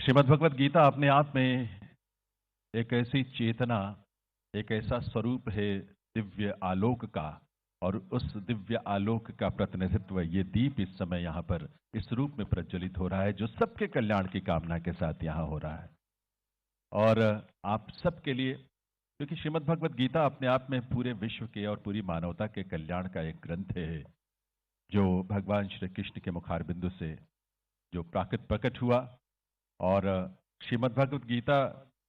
श्रीमद् भगवत गीता अपने आप में एक ऐसी चेतना, एक ऐसा स्वरूप है दिव्य आलोक का। और उस दिव्य आलोक का प्रतिनिधित्व ये दीप इस समय यहाँ पर इस रूप में प्रज्वलित हो रहा है, जो सबके कल्याण की कामना के साथ यहाँ हो रहा है। और आप सबके लिए, क्योंकि श्रीमद् भगवत गीता अपने आप में पूरे विश्व के और पूरी मानवता के कल्याण का एक ग्रंथ है, जो भगवान श्री कृष्ण के मुखारबिंदु से जो प्रकट हुआ। और श्रीमद् भगवत गीता,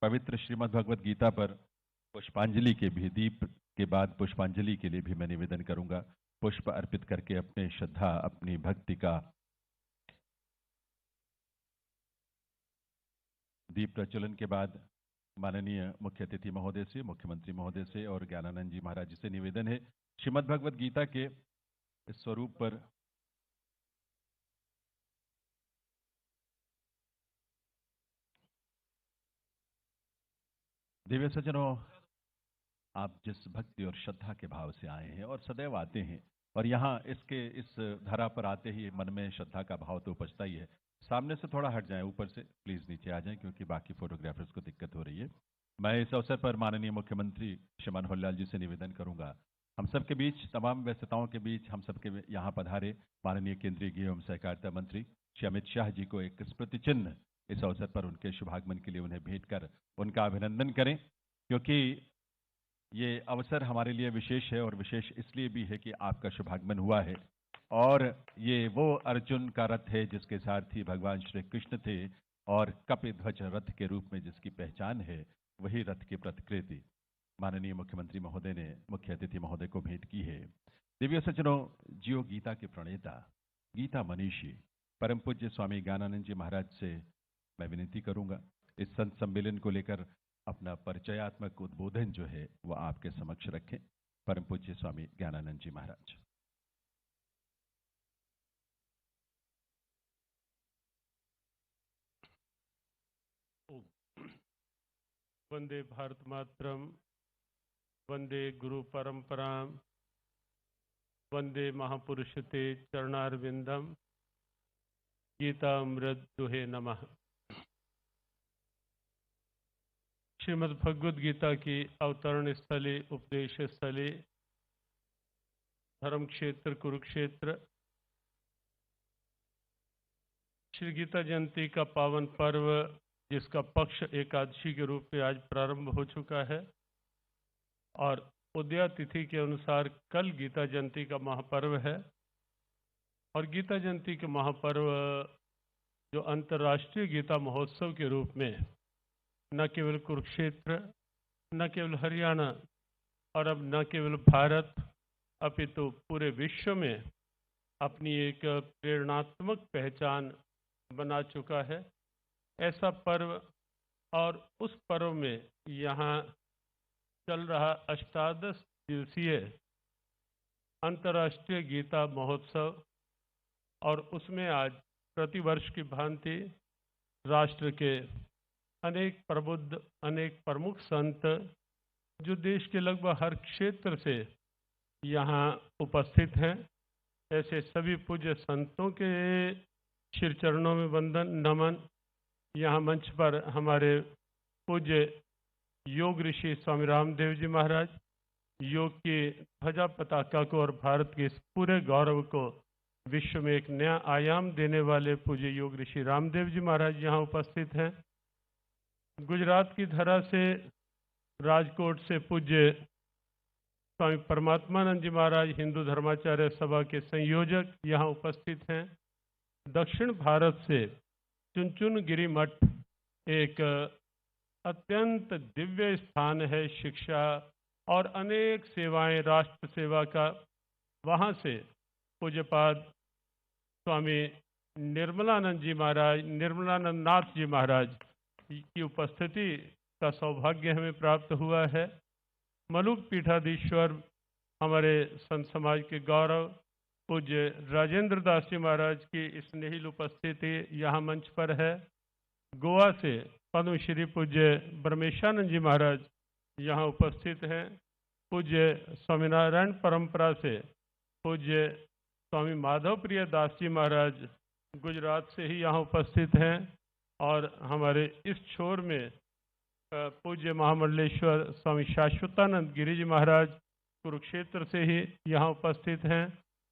पवित्र श्रीमद् भगवत गीता पर पुष्पांजलि के भी, दीप के बाद पुष्पांजलि के लिए भी मैं निवेदन करूंगा। पुष्प अर्पित करके अपने श्रद्धा, अपनी भक्ति का दीप प्रज्वलन के बाद माननीय मुख्य अतिथि महोदय से, मुख्यमंत्री महोदय से और ज्ञानानंद जी महाराज जी से निवेदन है, श्रीमद् भगवत गीता के इस स्वरूप पर दिव्य सज्जनों, आप जिस भक्ति और श्रद्धा के भाव से आए हैं और सदैव आते हैं, और यहाँ इस धरा पर आते ही मन में श्रद्धा का भाव तो उपजता ही है। सामने से थोड़ा हट जाएं, ऊपर से प्लीज नीचे आ जाएं, क्योंकि बाकी फोटोग्राफर्स को दिक्कत हो रही है। मैं इस अवसर पर माननीय मुख्यमंत्री श्री मनोहर लाल जी से निवेदन करूंगा, हम सबके बीच, तमाम व्यस्तताओं के बीच हम सबके यहाँ पधारे माननीय केंद्रीय गृह एवं सहकारिता मंत्री श्री अमित शाह जी को एक स्मृति चिन्ह इस अवसर पर उनके शुभागमन के लिए उन्हें भेंट कर उनका अभिनंदन करें, क्योंकि ये अवसर हमारे लिए विशेष है। और विशेष इसलिए भी है कि आपका शुभागमन हुआ है, और ये वो अर्जुन का रथ है जिसके सारथी भगवान श्री कृष्ण थे, और कपिध्वज रथ के रूप में जिसकी पहचान है, वही रथ की प्रतिकृति माननीय मुख्यमंत्री महोदय ने मुख्य अतिथि महोदय को भेंट की है। दिव्य सज्जनों, जियो गीता के प्रणेता, गीता मनीषी परम पूज्य स्वामी ज्ञानानंद जी महाराज से मैं विनती करूंगा, इस संत सम्मेलन को लेकर अपना परिचयात्मक उद्बोधन जो है वो आपके समक्ष रखें। परम पूज्य स्वामी ज्ञानानंद जी महाराज। वंदे भारत मातरम, वंदे गुरु परंपराम, वंदे महापुरुष ते चरणारविंदम, गीता अमृत दुहे नमः। श्रीमद् भगवद गीता की अवतरण स्थली, उपदेश स्थली, धर्म क्षेत्र कुरुक्षेत्र, श्री गीता जयंती का पावन पर्व, जिसका पक्ष एकादशी के रूप में आज प्रारंभ हो चुका है, और उदया तिथि के अनुसार कल गीता जयंती का महापर्व है। और गीता जयंती के महापर्व जो अंतर्राष्ट्रीय गीता महोत्सव के रूप में न केवल कुरुक्षेत्र, न केवल हरियाणा और अब न केवल भारत अपितु पूरे विश्व में अपनी एक प्रेरणात्मक पहचान बना चुका है, ऐसा पर्व। और उस पर्व में यहाँ चल रहा अष्टादश दिवसीय अंतर्राष्ट्रीय गीता महोत्सव, और उसमें आज प्रतिवर्ष की भांति राष्ट्र के अनेक प्रबुद्ध, अनेक प्रमुख संत जो देश के लगभग हर क्षेत्र से यहाँ उपस्थित हैं, ऐसे सभी पूज्य संतों के शिर चरणों में वंदन नमन। यहाँ मंच पर हमारे पूज्य योग ऋषि स्वामी रामदेव जी महाराज, योग की ध्वजा पताका को और भारत के इस पूरे गौरव को विश्व में एक नया आयाम देने वाले पूज्य योग ऋषि रामदेव जी महाराज यहाँ उपस्थित हैं। गुजरात की धरा से, राजकोट से पूज्य स्वामी परमात्मानंद जी महाराज, हिंदू धर्माचार्य सभा के संयोजक यहाँ उपस्थित हैं। दक्षिण भारत से चुनचुनगिरी मठ, एक अत्यंत दिव्य स्थान है शिक्षा और अनेक सेवाएं, राष्ट्र सेवा का, वहाँ से पूज्यपाद स्वामी निर्मलानंद जी महाराज, निर्मलानंद नाथ जी महाराज की उपस्थिति का सौभाग्य हमें प्राप्त हुआ है। मलुक पीठाधीश्वर हमारे संत समाज के गौरव पूज्य राजेंद्र दास जी महाराज की स्नेहिल उपस्थिति यहाँ मंच पर है। गोवा से पद्मश्री पूज्य ब्रह्मेशानंद जी महाराज यहाँ उपस्थित हैं। पूज्य स्वामीनारायण परंपरा से पूज्य स्वामी माधव प्रिय दास जी महाराज गुजरात से ही यहाँ उपस्थित हैं। और हमारे इस छोर में पूज्य महामंडलेश्वर स्वामी शाश्वतानंद गिरी जी महाराज कुरुक्षेत्र से ही यहाँ उपस्थित हैं।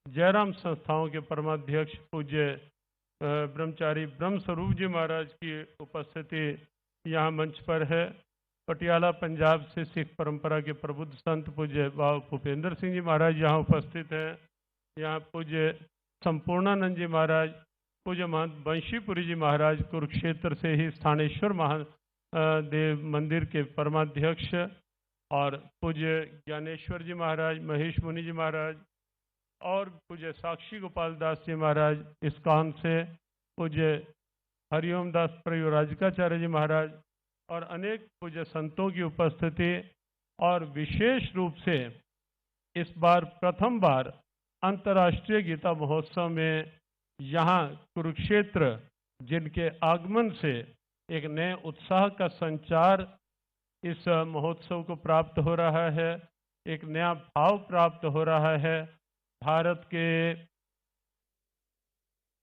जयराम संस्थाओं के परमाध्यक्ष पूज्य ब्रह्मचारी ब्रह्म स्वरूप जी महाराज की उपस्थिति यहाँ मंच पर है। पटियाला पंजाब से सिख परंपरा के प्रबुद्ध संत पूज्य बाबा भूपेंद्र सिंह जी महाराज यहाँ उपस्थित हैं। यहाँ पूज्य संपूर्णानंद जी महाराज, पूज्य महंत बंशीपुरी जी महाराज कुरुक्षेत्र से ही स्थानेश्वर महादेव मंदिर के परमाध्यक्ष, और पूज्य ज्ञानेश्वर जी महाराज, महेश मुनि जी महाराज, और पूज्य साक्षी गोपाल दास जी महाराज इस्कॉन से, पूज्य हरिओम दास प्रयोराजकाचार्य जी महाराज और अनेक पूज्य संतों की उपस्थिति, और विशेष रूप से इस बार प्रथम बार अंतर्राष्ट्रीय गीता महोत्सव में यहाँ कुरुक्षेत्र जिनके आगमन से एक नए उत्साह का संचार इस महोत्सव को प्राप्त हो रहा है, एक नया भाव प्राप्त हो रहा है। भारत के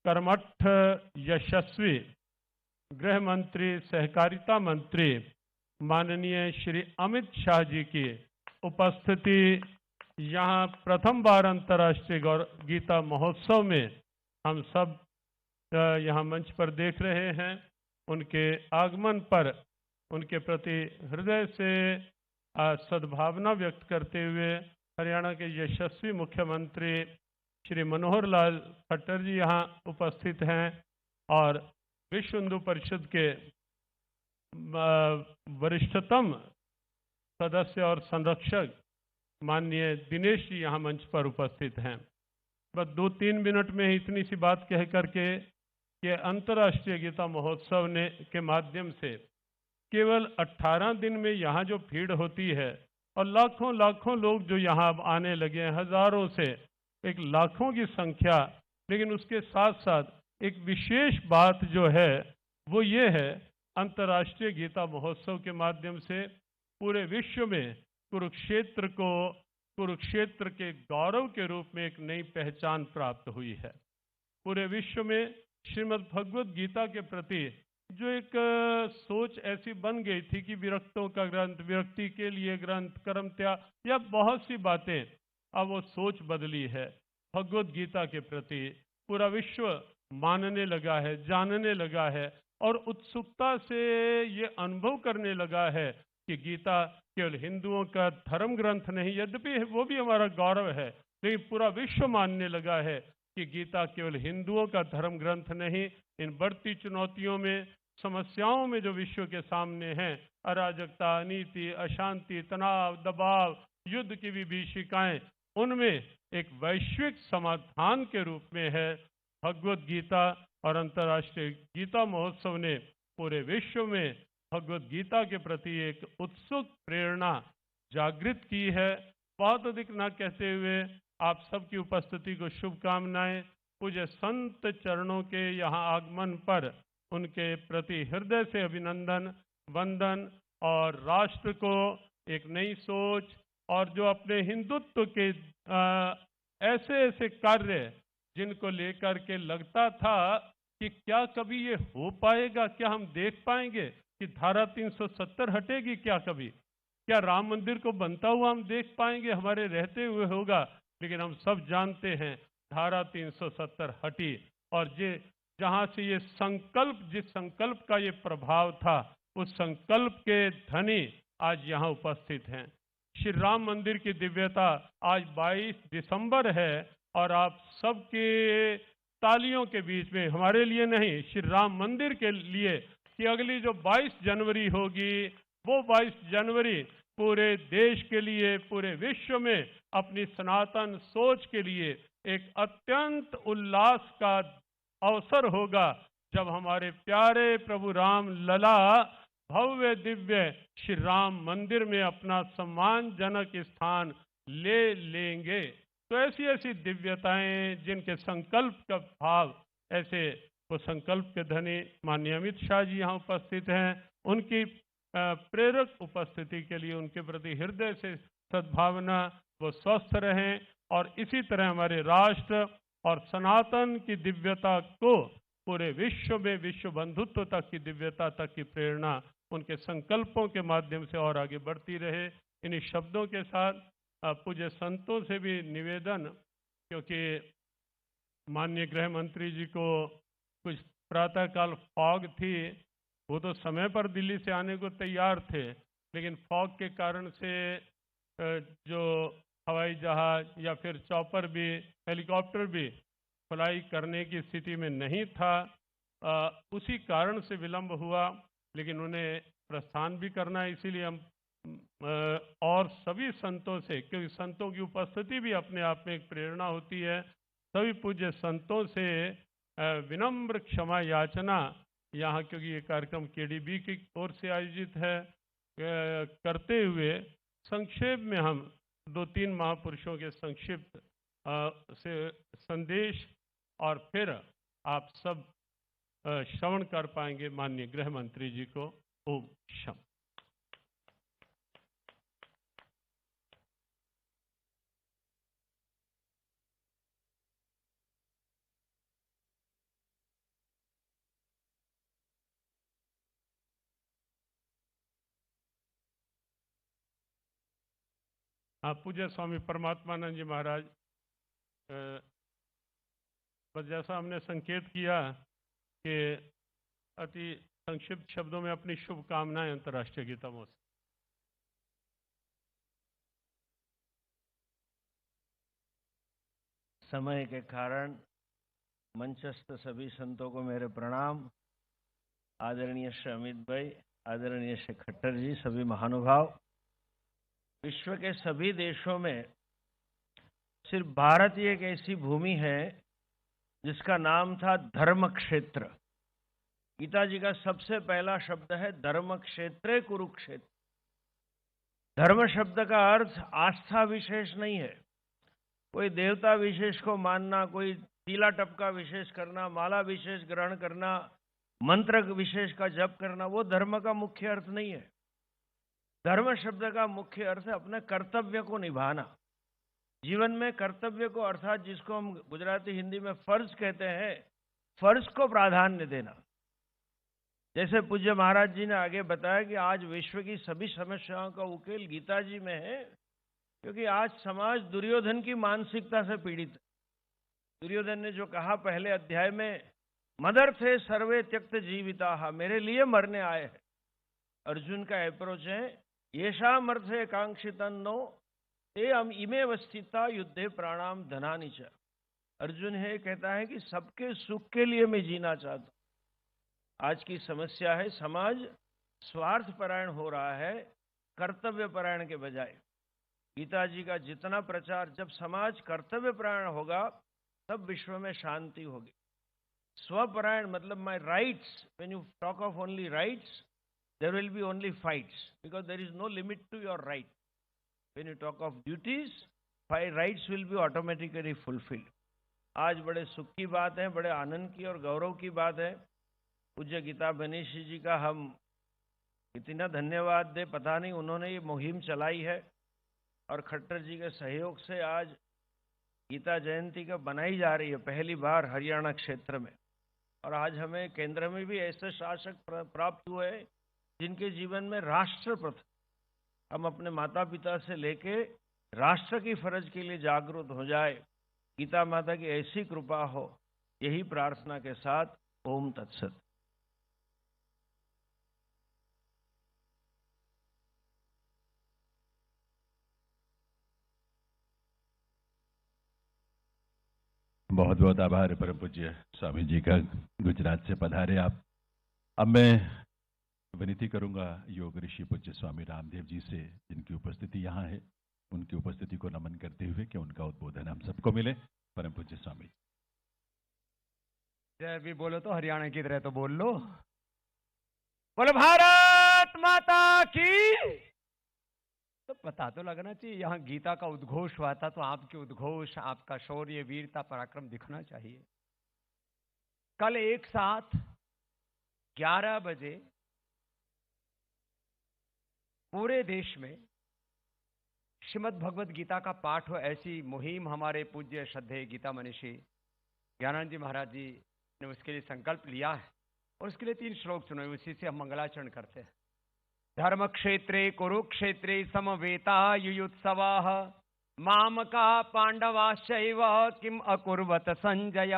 कर्मठ यशस्वी गृह मंत्री, सहकारिता मंत्री माननीय श्री अमित शाह जी की उपस्थिति यहाँ प्रथम बार अंतर्राष्ट्रीय गीता महोत्सव में हम सब यहाँ मंच पर देख रहे हैं। उनके आगमन पर उनके प्रति हृदय से सद्भावना व्यक्त करते हुए हरियाणा के यशस्वी मुख्यमंत्री श्री मनोहर लाल खट्टर जी यहाँ उपस्थित हैं, और विश्व हिंदू परिषद के वरिष्ठतम सदस्य और संरक्षक माननीय दिनेश जी यहाँ मंच पर उपस्थित हैं। बस 2-3 मिनट में ही इतनी सी बात कह करके कि अंतर्राष्ट्रीय गीता महोत्सव ने के माध्यम से केवल 18 दिन में यहाँ जो भीड़ होती है और लाखों लाखों लोग जो यहाँ अब आने लगे हैं, हजारों से एक लाखों की संख्या, लेकिन उसके साथ साथ एक विशेष बात जो है वो ये है, अंतर्राष्ट्रीय गीता महोत्सव के माध्यम से पूरे विश्व में कुरुक्षेत्र को कुरुक्षेत्र के गौरव के रूप में एक नई पहचान प्राप्त हुई है। पूरे विश्व में श्रीमद् भगवद गीता के प्रति जो एक सोच ऐसी बन गई थी कि विरक्तों का ग्रंथ, विरक्ति के लिए ग्रंथ, कर्म त्याग, या बहुत सी बातें, अब वो सोच बदली है। भगवद गीता के प्रति पूरा विश्व मानने लगा है, जानने लगा है, और उत्सुकता से ये अनुभव करने लगा है कि गीता केवल हिंदुओं का धर्म ग्रंथ नहीं, यद्यपि वो भी हमारा गौरव है, लेकिन पूरा विश्व मानने लगा है कि गीता केवल हिंदुओं का धर्म ग्रंथ नहीं। इन बढ़ती चुनौतियों में, समस्याओं में जो विश्व के सामने हैं, अराजकता, अनीति, अशांति, तनाव, दबाव, युद्ध की विभीषिकाएं, उनमें एक वैश्विक समाधान के रूप में है भगवद गीता। और अंतर्राष्ट्रीय गीता महोत्सव ने पूरे विश्व में भगवद गीता के प्रति एक उत्सुक प्रेरणा जागृत की है। बहुत अधिक न कहते हुए आप सबकी उपस्थिति को शुभकामनाएं। पूज्य संत चरणों के यहाँ आगमन पर उनके प्रति हृदय से अभिनंदन, वंदन, और राष्ट्र को एक नई सोच, और जो अपने हिंदुत्व के ऐसे ऐसे कार्य जिनको लेकर के लगता था कि क्या कभी ये हो पाएगा, क्या हम देख पाएंगे कि धारा 370 हटेगी, क्या कभी, क्या राम मंदिर को बनता हुआ हम देख पाएंगे, हमारे रहते हुए होगा। लेकिन हम सब जानते हैं धारा 370 हटी, और जहां से ये संकल्प, जिस संकल्प का ये प्रभाव था, उस संकल्प के धनी आज यहाँ उपस्थित हैं। श्री राम मंदिर की दिव्यता आज 22 दिसंबर है, और आप सबके तालियों के बीच में, हमारे लिए नहीं, श्री राम मंदिर के लिए, कि अगली जो 22 जनवरी होगी, वो 22 जनवरी पूरे देश के लिए, पूरे विश्व में अपनी सनातन सोच के लिए एक अत्यंत उल्लास का अवसर होगा, जब हमारे प्यारे प्रभु राम लला भव्य दिव्य श्री राम मंदिर में अपना सम्मानजनक स्थान ले लेंगे। तो ऐसी ऐसी दिव्यताएं जिनके संकल्प का भाव, ऐसे वो संकल्प के धनी माननीय अमित शाह जी यहाँ उपस्थित हैं। उनकी प्रेरक उपस्थिति के लिए उनके प्रति हृदय से सद्भावना, वो स्वस्थ रहें, और इसी तरह हमारे राष्ट्र और सनातन की दिव्यता को पूरे विश्व में विश्व बंधुत्व तक की, दिव्यता तक की प्रेरणा उनके संकल्पों के माध्यम से और आगे बढ़ती रहे। इन्हीं शब्दों के साथ पूज्य संतों से भी निवेदन, क्योंकि माननीय गृह मंत्री जी को कुछ प्रातःकाल फॉग थी, वो तो समय पर दिल्ली से आने को तैयार थे, लेकिन फॉग के कारण से जो हवाई जहाज या फिर चॉपर भी, हेलीकॉप्टर भी फ्लाई करने की स्थिति में नहीं था। उसी कारण से विलंब हुआ, लेकिन उन्हें प्रस्थान भी करना है। इसीलिए हम और सभी संतों से, क्योंकि संतों की उपस्थिति भी अपने आप में एक प्रेरणा होती है, सभी पूज्य संतों से विनम्र क्षमा याचना यहाँ, क्योंकि ये कार्यक्रम केडीबी की ओर से आयोजित है, करते हुए संक्षेप में हम 2-3 महापुरुषों के संक्षिप्त से संदेश और फिर आप सब श्रवण कर पाएंगे माननीय गृह मंत्री जी को। ओम शम। पूज्य स्वामी परमात्मानंद जी महाराज, बस जैसा हमने संकेत किया कि अति संक्षिप्त शब्दों में अपनी शुभकामनाएं अंतर्राष्ट्रीय गीता महोत्सव। समय के कारण मंचस्थ सभी संतों को मेरे प्रणाम। आदरणीय श्री अमित भाई, आदरणीय श्री खट्टर जी, सभी महानुभाव। विश्व के सभी देशों में सिर्फ भारत ही एक ऐसी भूमि है जिसका नाम था धर्म क्षेत्र। गीता जी का सबसे पहला शब्द है धर्म क्षेत्रे कुरुक्षेत्र। धर्म शब्द का अर्थ आस्था विशेष नहीं है, कोई देवता विशेष को मानना, कोई तीला टपका विशेष करना, माला विशेष ग्रहण करना, मंत्र विशेष का जप करना, वो धर्म का मुख्य अर्थ नहीं है। धर्म शब्द का मुख्य अर्थ है अपने कर्तव्य को निभाना। जीवन में कर्तव्य को, अर्थात जिसको हम गुजराती हिंदी में फर्ज कहते हैं, फर्ज को प्राधान्य देना। जैसे पूज्य महाराज जी ने आगे बताया कि आज विश्व की सभी समस्याओं का उकेल गीता जी में है, क्योंकि आज समाज दुर्योधन की मानसिकता से पीड़ित है। दुर्योधन ने जो कहा पहले अध्याय में, मदर्थे सर्वे त्यक्त जीविता, मेरे लिए मरने आए हैं। अर्जुन का अप्रोच है, येषाम अर्थे कांक्षितन्नो ते इमे वस्थिता युद्धे प्राणाम धनानि च। अर्जुन है कहता है कि सबके सुख के लिए मैं जीना चाहता हूं। आज की समस्या है, समाज स्वार्थपरायण हो रहा है कर्तव्यपरायण के बजाय। गीता जी का जितना प्रचार, जब समाज कर्तव्यपरायण होगा तब विश्व में शांति होगी। स्वपरायण मतलब my rights, when you talk of only rights there will be only fights, because there is no limit to your right. When you talk of duties, rights will be automatically fulfilled. आज बड़े सुख की बात है, बड़े आनंद की और गौरव की बात है। पूज्य गीता बनीशी जी का हम कितना धन्यवाद दे पता नहीं, उन्होंने ये मुहिम चलाई है और खट्टर जी के सहयोग से आज गीता जयंती का बनाई जा रही है पहली बार हरियाणा क्षेत्र में। और आज हमें केंद्र में भी ऐसे शासक प्राप्त हुए जिनके जीवन में राष्ट्र प्रथम। हम अपने माता पिता से लेके राष्ट्र की फर्ज के लिए जागरूक हो जाए, गीता माता की ऐसी कृपा हो, यही प्रार्थना के साथ ओम तत्सत। बहुत बहुत आभार परम पूज्य स्वामी जी का, गुजरात से पधारे आप। अब मैं विनती करूंगा योग ऋषि पूज्य स्वामी रामदेव जी से, जिनकी उपस्थिति यहाँ है, उनकी उपस्थिति को नमन करते हुए कि उनका उद्बोधन हम सबको मिले। परम पूज्य स्वामी। जय भी बोलो तो हरियाणा की तरह तो बोल लो। बोलो भारत माता की। तो पता तो लगना चाहिए, यहाँ गीता का उद्घोष हुआ था तो आपके उद्घोष, आपका शौर्य, वीरता, पराक्रम दिखना चाहिए। कल एक साथ 11 बजे पूरे देश में श्रीमद् भगवद गीता का पाठ हो, ऐसी मुहिम हमारे पूज्य श्रद्धेय गीता मनीषी ज्ञानानंद जी महाराज जी ने उसके लिए संकल्प लिया है और उसके लिए 3 श्लोक सुने, उसी से हम मंगलाचरण करते हैं। धर्म क्षेत्रे कुरुक्षेत्रे समवेता युयुत्सवाः मामका पांडवाश्चैव किम अकुर्वत संजय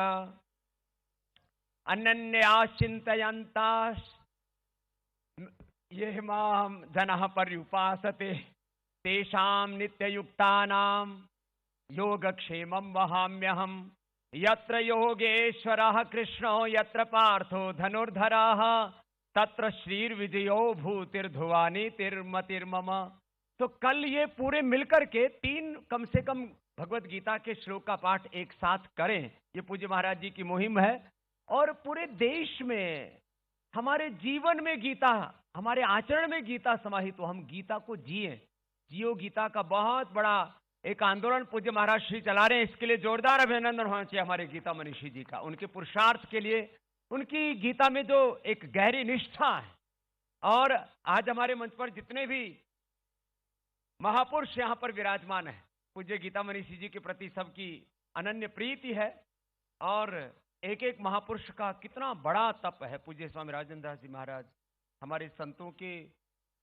अनन्या चिंतयन्ताः ये मां जनः पर्युपासते तेषां नित्ययुक्तानां योगक्षेमं वहाम्यहम् यत्र योगेश्वरः कृष्णो यत्र पार्थो धनुर्धरः तत्र श्रीर्विजयो भूतिर्धुवानी तिर्मतिर्मम। तो कल ये पूरे मिलकर के 3 कम से कम भगवत गीता के श्लोक का पाठ एक साथ करें। ये पूज्य महाराज जी की मुहिम है और पूरे देश में हमारे जीवन में गीता, हमारे आचरण में गीता समाहित हो, हम गीता को जियो गीता का बहुत बड़ा एक आंदोलन पूज्य महाराज श्री चला रहे हैं। इसके लिए जोरदार अभिनंदन होना चाहिए हमारे गीता मनीषी जी का, उनके पुरुषार्थ के लिए, उनकी गीता में जो एक गहरी निष्ठा है। और आज हमारे मंच पर जितने भी महापुरुष यहाँ पर विराजमान है, पूज्य गीता मनीषी जी के प्रति सबकी अनन्य प्रीति है और एक एक महापुरुष का कितना बड़ा तप है। पूज्य स्वामी राजेंद्र दास जी महाराज हमारे संतों के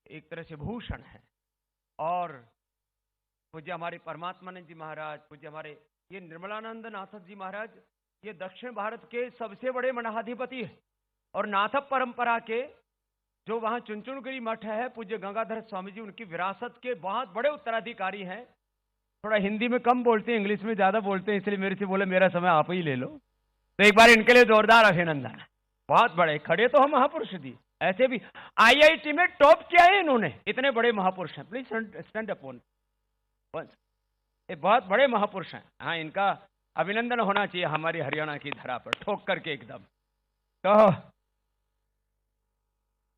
एक तरह से भूषण है और पूज्य हमारे परमात्मानंद जी महाराज, पूज्य हमारे ये निर्मलानंद नाथ जी महाराज, ये दक्षिण भारत के सबसे बड़े मठाधिपति है और नाथ परंपरा के जो वहाँ चुनचुनगिरी मठ है, पूज्य गंगाधर स्वामी जी उनकी विरासत के बहुत बड़े उत्तराधिकारी हैं। थोड़ा हिंदी में कम बोलते हैं, इंग्लिश में ज्यादा बोलते हैं, इसलिए मेरे से बोले मेरा समय आप ही ले लो। तो एक बार इनके लिए जोरदार अभिनंदन। बहुत बड़े खड़े तो हम महापुरुष दी, ऐसे भी IIT में टॉप किया है इन्होंने, इतने बड़े महापुरुष हैं। प्लीज स्टैंड अप ऑन, ये बहुत बड़े महापुरुष हैं। हाँ, इनका अभिनंदन होना चाहिए हमारी हरियाणा की धरा पर, ठोक करके एकदम। तो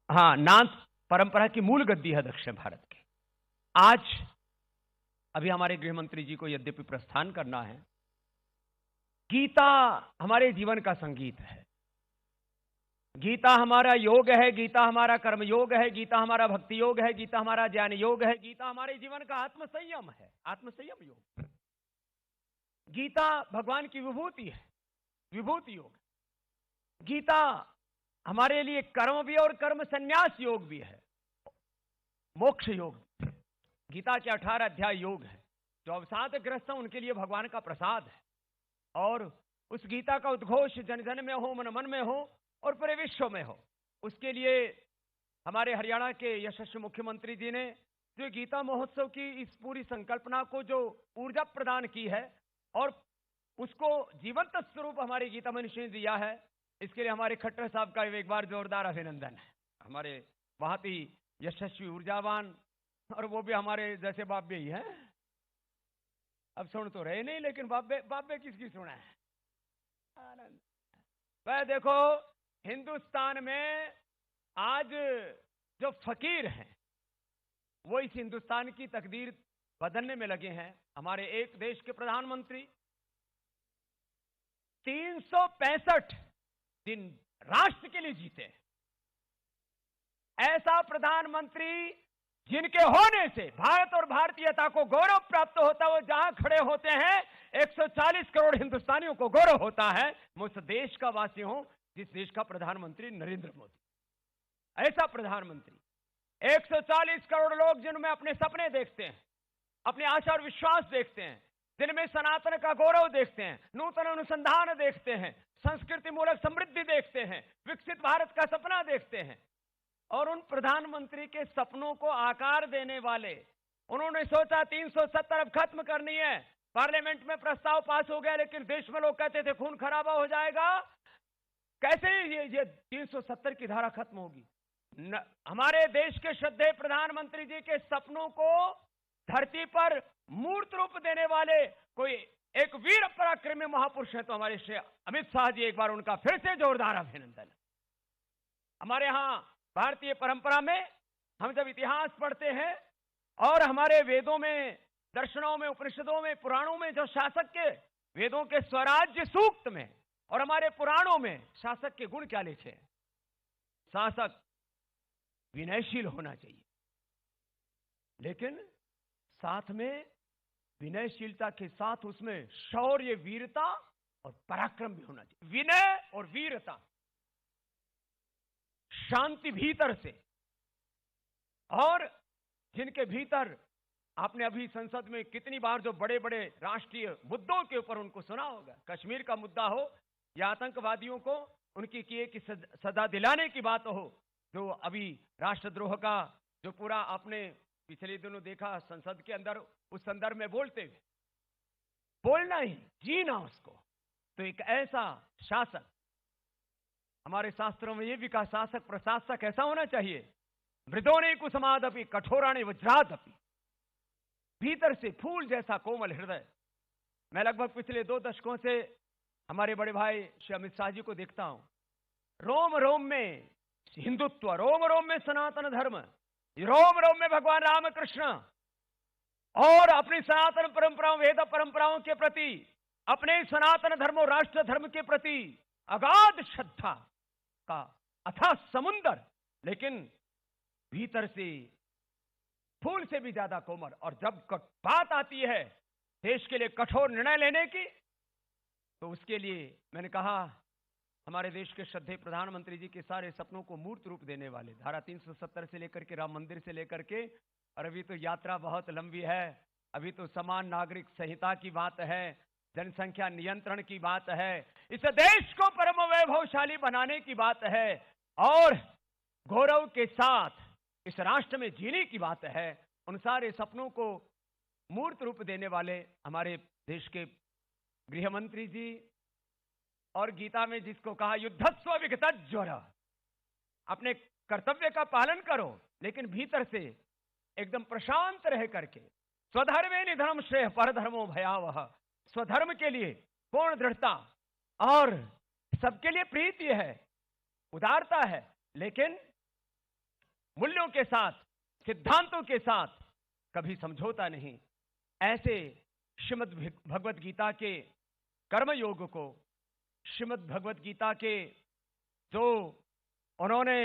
हाँ, नाथ परंपरा की मूल गद्दी है दक्षिण भारत की। आज अभी हमारे गृह मंत्री जी को यद्यपि प्रस्थान करना है, गीता हमारे जीवन का संगीत है, गीता हमारा योग है, गीता हमारा कर्म योग है, गीता हमारा भक्ति योग है, गीता हमारा ज्ञान योग है, गीता हमारे जीवन का आत्मसंयम है, आत्मसंयम योग। गीता भगवान की विभूति है, विभूति योग। गीता हमारे लिए कर्म भी और कर्म संन्यास योग भी है, मोक्ष योग। गीता के 18 अध्याय योग है। जो अवसाद ग्रस्त हैं उनके लिए भगवान का प्रसाद है और उस गीता का उद्घोष जन जन में हो, मन मन में हो और पूरे विश्व में हो। उसके लिए हमारे हरियाणा के यशस्वी मुख्यमंत्री जी ने जो गीता महोत्सव की इस पूरी संकल्पना को जो ऊर्जा प्रदान की है और उसको जीवंत स्वरूप हमारी गीता मनीषी ने दिया है, इसके लिए हमारे खट्टर साहब का एक बार जोरदार अभिनंदन है। हमारे बहुत ही यशस्वी, ऊर्जावान और वो भी हमारे जैसे बाबे ही हैं। अब सुन तो रहे नहीं, लेकिन बाबे किसकी सुना है? आनंद। वह देखो, हिंदुस्तान में आज जो फकीर हैं वो इस हिंदुस्तान की तकदीर बदलने में लगे हैं। हमारे एक देश के प्रधानमंत्री 365 दिन राष्ट्र के लिए जीते। ऐसा प्रधानमंत्री जिनके होने से भारत और भारतीयता को गौरव प्राप्त होता है, वो जहां खड़े होते हैं 140 करोड़ हिंदुस्तानियों को गौरव होता है। मैं उस देश का वासी हूं जिस देश का प्रधानमंत्री नरेंद्र मोदी। ऐसा प्रधानमंत्री 140 करोड़ लोग जिनमें अपने सपने देखते हैं, अपने आशा और विश्वास देखते हैं, जिनमें सनातन का गौरव देखते हैं, नूतन अनुसंधान देखते हैं, संस्कृति मूलक समृद्धि देखते हैं, विकसित भारत का सपना देखते हैं। और उन प्रधानमंत्री के सपनों को आकार देने वाले, उन्होंने सोचा 370 अब खत्म करनी है। पार्लियामेंट में प्रस्ताव पास हो गया, लेकिन देश में लोग कहते थे खून खराबा हो जाएगा, कैसे ये 370 की धारा खत्म होगी। हमारे देश के श्रद्धेय प्रधानमंत्री जी के सपनों को धरती पर मूर्त रूप देने वाले कोई एक वीर पराक्रमी महापुरुष है तो हमारे श्री अमित शाह जी, एक बार उनका फिर से जोरदार अभिनंदन। हमारे यहां भारतीय परंपरा में हम जब इतिहास पढ़ते हैं और हमारे वेदों में, दर्शनों में, उपनिषदों में, पुराणों में जो शासक के, वेदों के स्वराज्य सूक्त में और हमारे पुराणों में शासक के गुण क्या लिखे? शासक विनयशील होना चाहिए, लेकिन साथ में विनयशीलता के साथ उसमें शौर्य, वीरता और पराक्रम भी होना चाहिए, विनय और वीरता, शांति भीतर से। और जिनके भीतर आपने अभी संसद में कितनी बार जो बड़े बड़े राष्ट्रीय मुद्दों के ऊपर उनको सुना होगा, कश्मीर का मुद्दा हो या आतंकवादियों को उनकी किए की सजा दिलाने की बात हो, जो अभी राष्ट्रद्रोह का जो पूरा आपने पिछले दिनों देखा संसद के अंदर, उस संदर्भ में बोलते हुए बोलना ही, जीना उसको। तो एक ऐसा शासक, हमारे शास्त्रों में यह भी कहा शासक प्रशासक ऐसा होना चाहिए, मृदोने कुसुमादपि कठोराणे वज्रादपि, भीतर से फूल जैसा कोमल हृदय। मैं लगभग पिछले 2 दशकों से हमारे बड़े भाई श्री अमित शाह जी को देखता हूं, रोम रोम में हिंदुत्व, रोम रोम में सनातन धर्म, रोम रोम में भगवान रामकृष्ण, और अपनी सनातन परंपराओं, वेद परंपराओं के प्रति, अपने सनातन धर्म और राष्ट्र धर्म के प्रति अगाध श्रद्धा का अथाह समुंदर, लेकिन भीतर से फूल से भी ज्यादा कोमल। और जब बात आती है देश के लिए कठोर निर्णय लेने की, तो उसके लिए मैंने कहा हमारे देश के श्रद्धेय प्रधानमंत्री जी के सारे सपनों को मूर्त रूप देने वाले, धारा 370 से लेकर के राम मंदिर से लेकर के, और अभी तो यात्रा बहुत लंबी है, अभी तो समान नागरिक संहिता की बात है, जनसंख्या नियंत्रण की बात है, इस देश को परम वैभवशाली बनाने की बात है, और गौरव के साथ इस राष्ट्र में जीने की बात है। उन सारे सपनों को मूर्त रूप देने वाले हमारे देश के गृह मंत्री जी, और गीता में जिसको कहा युद्धस्व विगतज्वर, अपने कर्तव्य का पालन करो लेकिन भीतर से एकदम प्रशांत रह करके, स्वधर्मे निधनम श्रेय परधर्मो भयावह, स्वधर्म के लिए पूर्ण दृढ़ता, और सबके लिए प्रीति है, उदारता है, लेकिन मूल्यों के साथ, सिद्धांतों के साथ कभी समझौता नहीं। ऐसे श्रीमद् भगवत गीता के कर्म योग को, श्रीमद् भगवत गीता के जो उन्होंने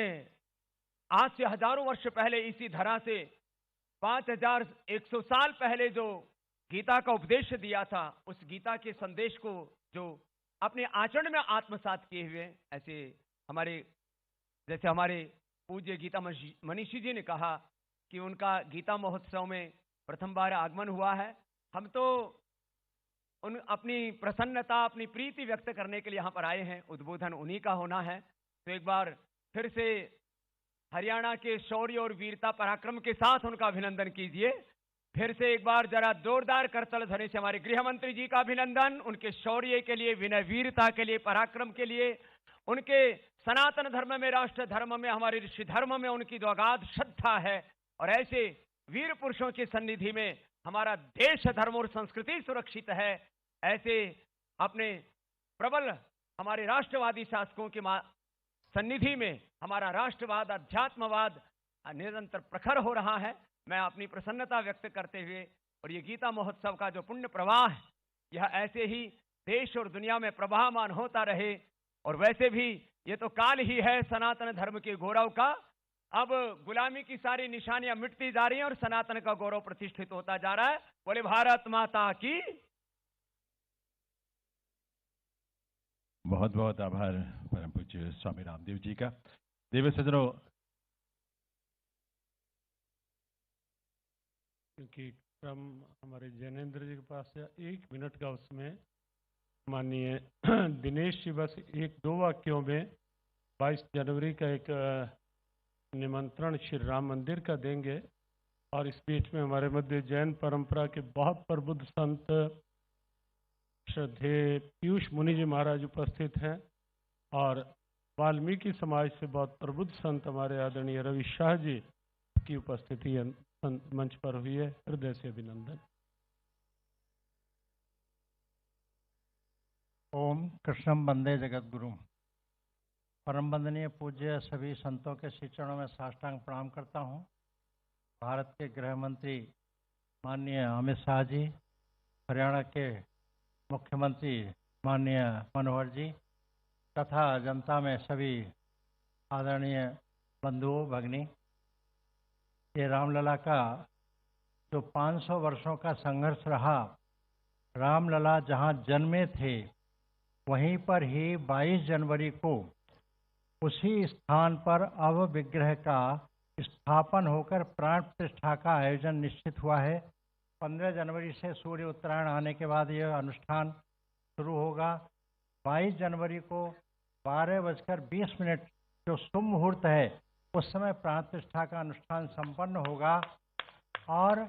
आज से हजारों वर्ष पहले इसी धरा से 5100 साल पहले जो गीता का उपदेश दिया था, उस गीता के संदेश को जो अपने आचरण में आत्मसात किए हुए, ऐसे हमारे जैसे हमारे पूज्य गीता मनीषी जी ने कहा कि उनका गीता महोत्सव में प्रथम बार आगमन हुआ है। हम तो उन अपनी प्रसन्नता, अपनी प्रीति व्यक्त करने के लिए यहाँ पर आए हैं, उद्बोधन उन्हीं का होना है। तो एक बार फिर से हरियाणा के शौर्य और वीरता पराक्रम के साथ उनका अभिनंदन कीजिए। फिर से एक बार जरा जोरदार करतल ध्वनि से हमारे गृह मंत्री जी का अभिनंदन, उनके शौर्य के लिए, विनय वीरता के लिए, पराक्रम के लिए, उनके सनातन धर्म में, राष्ट्र धर्म में, हमारे ऋषि धर्म में उनकी जो अगाध श्रद्धा है, और ऐसे वीर पुरुषों की सन्निधि में हमारा देश, धर्म और संस्कृति सुरक्षित है। ऐसे अपने प्रबल हमारे राष्ट्रवादी शासकों की सन्निधि में हमारा राष्ट्रवाद, अध्यात्मवाद निरंतर प्रखर हो रहा है। मैं अपनी प्रसन्नता व्यक्त करते हुए, और ये गीता महोत्सव का जो पुण्य प्रवाह, यह ऐसे ही देश और दुनिया में प्रवाहमान होता रहे। और वैसे भी ये तो काल ही है सनातन धर्म के गौरव का। अब गुलामी की सारी निशानियां मिटती जा रही हैं और सनातन का गौरव प्रतिष्ठित होता जा रहा है। बोले भारत माता की। बहुत बहुत आभार परम पूज्य स्वामी रामदेव जी का। देव सज्जनों, क्योंकि क्रम हमारे जैनेन्द्र जी के पास है, 1 मिनट का, उसमें माननीय दिनेश जी बस 1-2 वाक्यों में 22 जनवरी का एक निमंत्रण श्री राम मंदिर का देंगे। और इस बीच में हमारे मध्य जैन परंपरा के बहुत प्रबुद्ध संत श्रद्धेय पीयूष मुनि जी महाराज उपस्थित हैं, और वाल्मीकि समाज से बहुत प्रबुद्ध संत हमारे आदरणीय रवि शाह जी की उपस्थिति मंच पर हुई है। हृदय से अभिनंदन। ओम कृष्णम वंदे जगत गुरु। परम वंदनीय पूज्य सभी संतों के श्री चरणों में साष्टांग प्रणाम करता हूँ। भारत के गृह मंत्री माननीय अमित शाह जी, हरियाणा के मुख्यमंत्री माननीय मनोहर जी, तथा जनता में सभी आदरणीय बंधुओं भगिनी, ये रामलला का जो 500 वर्षों का संघर्ष रहा, रामलला जहाँ जन्मे थे वहीं पर ही 22 जनवरी को उसी स्थान पर अब विग्रह का स्थापन होकर प्राण प्रतिष्ठा का आयोजन निश्चित हुआ है। 15 जनवरी से सूर्य उत्तरायण आने के बाद यह अनुष्ठान शुरू होगा। 22 जनवरी को 12:20 जो शुभ मुहूर्त है उस समय प्राण प्रतिष्ठा का अनुष्ठान संपन्न होगा और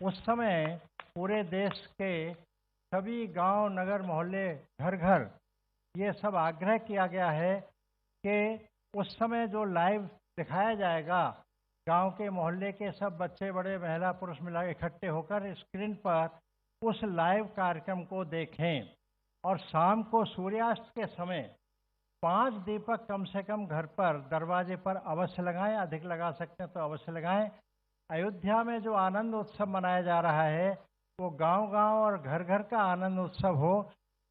उस समय पूरे देश के सभी गांव, नगर, मोहल्ले, घर घर ये सब आग्रह किया गया है कि उस समय जो लाइव दिखाया जाएगा, गांव के मोहल्ले के सब बच्चे बड़े, महिला पुरुष मिला इकट्ठे होकर स्क्रीन पर उस लाइव कार्यक्रम को देखें और शाम को सूर्यास्त के समय 5 दीपक कम से कम घर पर दरवाजे पर अवश्य लगाएं। अधिक लगा सकते हैं तो अवश्य लगाएं। अयोध्या में जो आनंद उत्सव मनाया जा रहा है वो गांव-गांव और घर घर का आनंद उत्सव हो,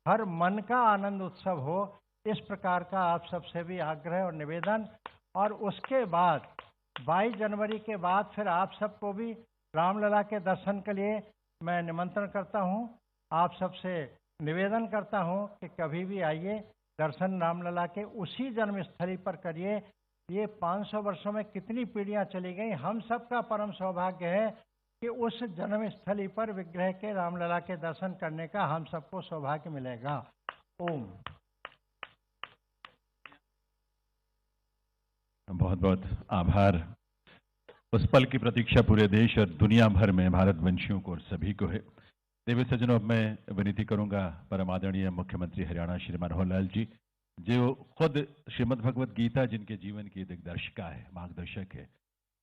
हर मन का आनंद उत्सव हो, इस प्रकार का आप सबसे भी आग्रह और निवेदन। और उसके बाद 22 जनवरी के बाद फिर आप सबको भी रामलला के दर्शन के लिए मैं निमंत्रण करता हूं। आप सबसे निवेदन करता हूं कि कभी भी आइए, दर्शन रामलला के उसी जन्मस्थली पर करिए। ये 500 वर्षों में कितनी पीढ़ियां चली गई, हम सबका परम सौभाग्य है कि उस जन्मस्थली पर विग्रह के रामलला के दर्शन करने का हम सबको सौभाग्य मिलेगा। ओम। बहुत बहुत आभार। उस पल की प्रतीक्षा पूरे देश और दुनिया भर में भारतवंशियों को और सभी को है। देवी सज्जनों, अब मैं विनती करूंगा परम आदरणीय मुख्यमंत्री हरियाणा श्री मनोहर लाल जी, जो खुद श्रीमद् भगवत गीता जिनके जीवन की दिग्दर्शिका है, मार्गदर्शक है,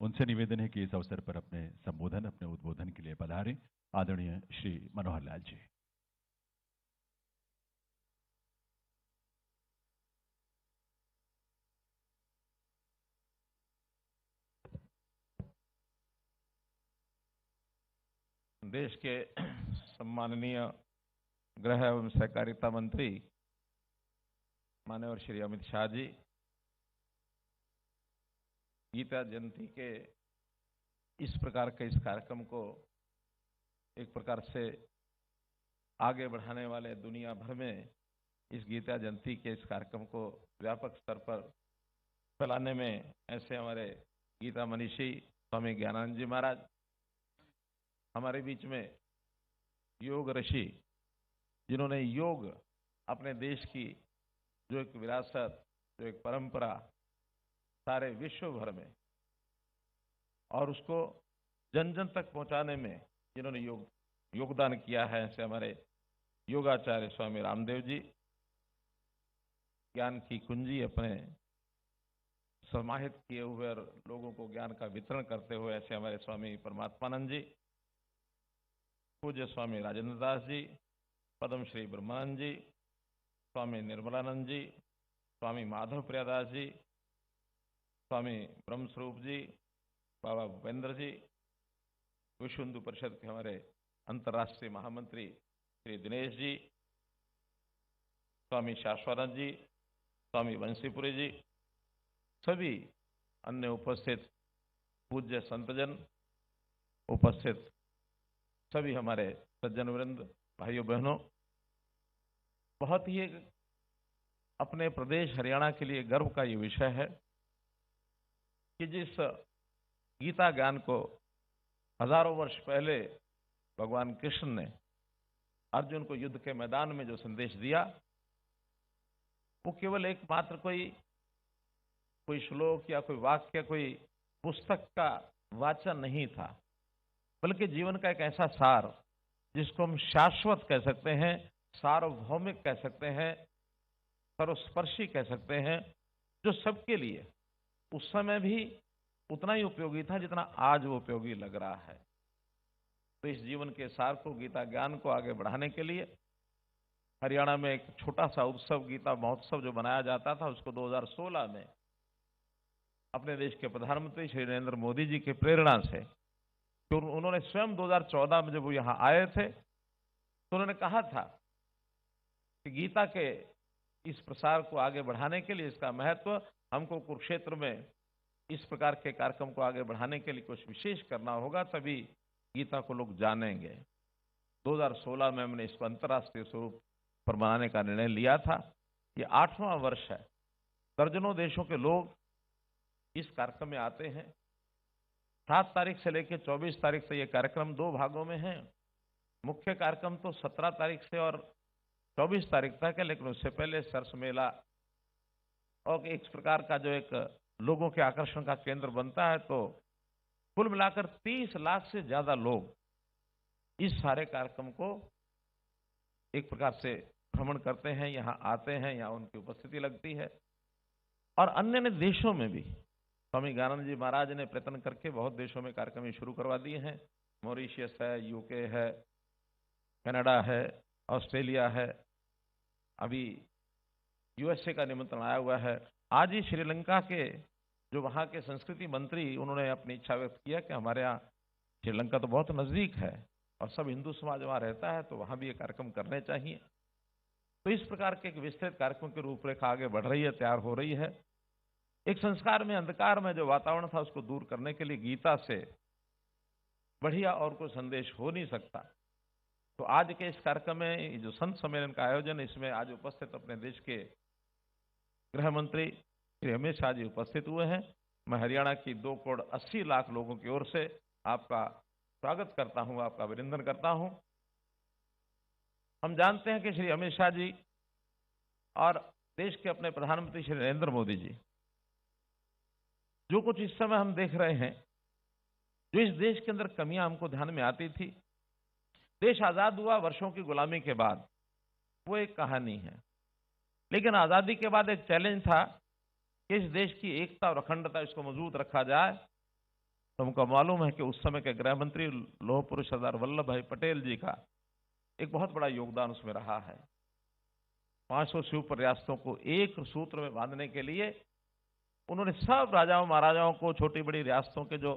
उनसे निवेदन है कि इस अवसर पर अपने संबोधन, अपने उद्बोधन के लिए पधारें। आदरणीय श्री मनोहर लाल जी। देश के सम्माननीय गृह एवं सहकारिता मंत्री माननीय श्री अमित शाह जी, गीता जयंती के इस प्रकार के इस कार्यक्रम को एक प्रकार से आगे बढ़ाने वाले, दुनिया भर में इस गीता जयंती के इस कार्यक्रम को व्यापक स्तर पर फैलाने में ऐसे हमारे गीता मनीषी स्वामी ज्ञानानंद जी महाराज, हमारे बीच में योग ऋषि, जिन्होंने योग अपने देश की जो एक विरासत, जो एक परंपरा सारे विश्व भर में और उसको जन जन तक पहुंचाने में जिन्होंने योगदान किया है, ऐसे हमारे योगाचार्य स्वामी रामदेव जी, ज्ञान की कुंजी अपने समाहित किए हुए और लोगों को ज्ञान का वितरण करते हुए ऐसे हमारे स्वामी परमात्मानंद जी, पूज्य स्वामी राजेंद्र दास जी, पद्मश्री ब्रह्मानंद जी, स्वामी निर्मलानंद जी, स्वामी माधव प्रियादास जी, स्वामी ब्रह्मस्वरूप जी, बाबा भूपेंद्र जी, विश्व हिंदू परिषद के हमारे अंतर्राष्ट्रीय महामंत्री श्री दिनेश जी, स्वामी शाश्वतानंद जी, स्वामी वंशीपुरी जी, सभी अन्य उपस्थित पूज्य संतजन, उपस्थित सभी हमारे सज्जन वृंद, भाइयों बहनों, बहुत ही अपने प्रदेश हरियाणा के लिए गर्व का ये विषय है कि जिस गीता ज्ञान को हजारों वर्ष पहले भगवान कृष्ण ने अर्जुन को युद्ध के मैदान में जो संदेश दिया, वो केवल एकमात्र कोई श्लोक या कोई वाक्य, कोई पुस्तक का वाचन नहीं था, बल्कि जीवन का एक ऐसा सार जिसको हम शाश्वत कह सकते हैं, सार्वभौमिक कह सकते हैं, सर्वस्पर्शी कह सकते हैं, जो सबके लिए उस समय भी उतना ही उपयोगी था जितना आज वो उपयोगी लग रहा है। तो इस जीवन के सार को, गीता ज्ञान को आगे बढ़ाने के लिए हरियाणा में एक छोटा सा उत्सव, गीता महोत्सव जो बनाया जाता था, उसको 2016 में अपने देश के प्रधानमंत्री श्री नरेंद्र मोदी जी की प्रेरणा से, तो उन्होंने स्वयं 2014 में जब वो यहाँ आए थे तो उन्होंने कहा था कि गीता के इस प्रसार को आगे बढ़ाने के लिए, इसका महत्व हमको कुरुक्षेत्र में इस प्रकार के कार्यक्रम को आगे बढ़ाने के लिए कुछ विशेष करना होगा, तभी गीता को लोग जानेंगे। 2016 में हमने इसको अंतर्राष्ट्रीय स्वरूप पर मनाने का निर्णय लिया था। ये 8वां वर्ष है। दर्जनों देशों के लोग इस कार्यक्रम में आते हैं। 7 तारीख से लेकर 24 तारीख से ये कार्यक्रम 2 भागों में है। मुख्य कार्यक्रम तो 17 तारीख से और 24 तारीख तक है, लेकिन उससे पहले सरस मेला और एक प्रकार का जो एक लोगों के आकर्षण का केंद्र बनता है। तो कुल मिलाकर 30 लाख से ज्यादा लोग इस सारे कार्यक्रम को एक प्रकार से भ्रमण करते हैं, यहाँ आते हैं, यहाँ उनकी उपस्थिति लगती है। और अन्य देशों में भी स्वामी ज्ञानानंद जी महाराज ने प्रयत्न करके बहुत देशों में कार्यक्रम शुरू करवा दिए हैं। मॉरिशस है, यूके है, कनाडा है, ऑस्ट्रेलिया है, अभी यूएसए का निमंत्रण आया हुआ है। आज ही श्रीलंका के जो वहाँ के संस्कृति मंत्री, उन्होंने अपनी इच्छा व्यक्त किया कि हमारे यहाँ श्रीलंका तो बहुत नजदीक है और सब हिंदू समाज वहाँ रहता है, तो वहाँ भी ये कार्यक्रम करने चाहिए। तो इस प्रकार के एक विस्तृत कार्यक्रम की रूपरेखा आगे बढ़ रही है, तैयार हो रही है। एक संस्कार में अंधकार में जो वातावरण था उसको दूर करने के लिए गीता से बढ़िया और कोई संदेश हो नहीं सकता। तो आज के इस कार्यक्रम में जो संत सम्मेलन का आयोजन, इसमें आज उपस्थित अपने देश के गृह मंत्री श्री अमित शाह जी उपस्थित हुए हैं। मैं हरियाणा की 2 करोड़ 80 लाख लोगों की ओर से आपका स्वागत करता हूं, आपका अभिनंदन करता हूं। हम जानते हैं कि श्री अमित शाह जी और देश के अपने प्रधानमंत्री श्री नरेंद्र मोदी जी, जो कुछ इस समय हम देख रहे हैं, जो इस देश के अंदर कमियां हमको ध्यान में आती थी, देश आजाद हुआ वर्षों की गुलामी के बाद, वो एक कहानी है। लेकिन आजादी के बाद एक चैलेंज था कि इस देश की एकता और अखंडता इसको मजबूत रखा जाए। तो हमको मालूम है कि उस समय के गृह मंत्री लौह पुरुष सरदार वल्लभ भाई पटेल जी का एक बहुत बड़ा योगदान उसमें रहा है। 500 से ऊपर रियासतों को एक सूत्र में बांधने के लिए उन्होंने सब राजाओं महाराजाओं को, छोटी बड़ी रियासतों के जो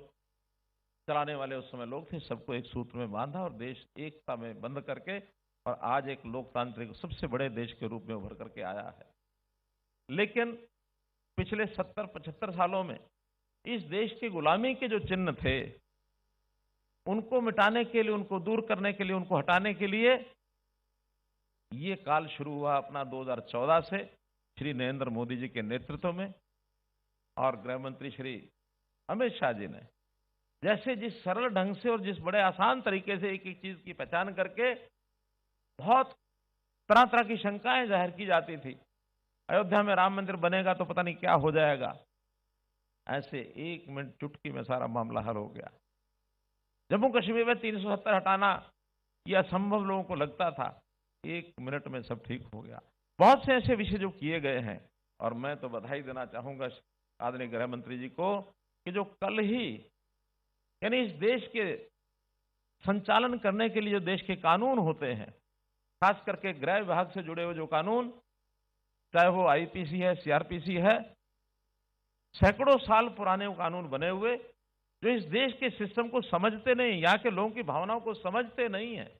चलाने वाले उस समय लोग थे, सबको एक सूत्र में बांधा और देश एकता में बंद करके, और आज एक लोकतांत्रिक सबसे बड़े देश के रूप में उभर करके आया है। लेकिन पिछले 70-75 सालों में इस देश की गुलामी के जो चिन्ह थे, उनको मिटाने के लिए, उनको दूर करने के लिए, उनको हटाने के लिए ये काल शुरू हुआ अपना 2014 से श्री नरेंद्र मोदी जी के नेतृत्व में। और गृह मंत्री श्री अमित शाह जी ने जैसे जिस सरल ढंग से और जिस बड़े आसान तरीके से एक एक चीज की पहचान करके, बहुत तरह तरह की शंकाएं जाहिर की जाती थी, अयोध्या में राम मंदिर बनेगा तो पता नहीं क्या हो जाएगा, ऐसे 1 मिनट चुटकी में सारा मामला हल हो गया। जम्मू कश्मीर में 370 हटाना यह असंभव लोगों को लगता था, 1 मिनट में सब ठीक हो गया। बहुत से ऐसे विषय जो किए गए हैं, और मैं तो बधाई देना चाहूंगा आदरणीय गृह मंत्री जी को कि जो कल ही, यानी इस देश के संचालन करने के लिए जो देश के कानून होते हैं, खास करके गृह विभाग से जुड़े हुए जो कानून, चाहे वो आईपीसी है, सीआरपीसी है, सैकड़ों साल पुराने वो कानून बने हुए, जो इस देश के सिस्टम को समझते नहीं, यहाँ के लोगों की भावनाओं को समझते नहीं है,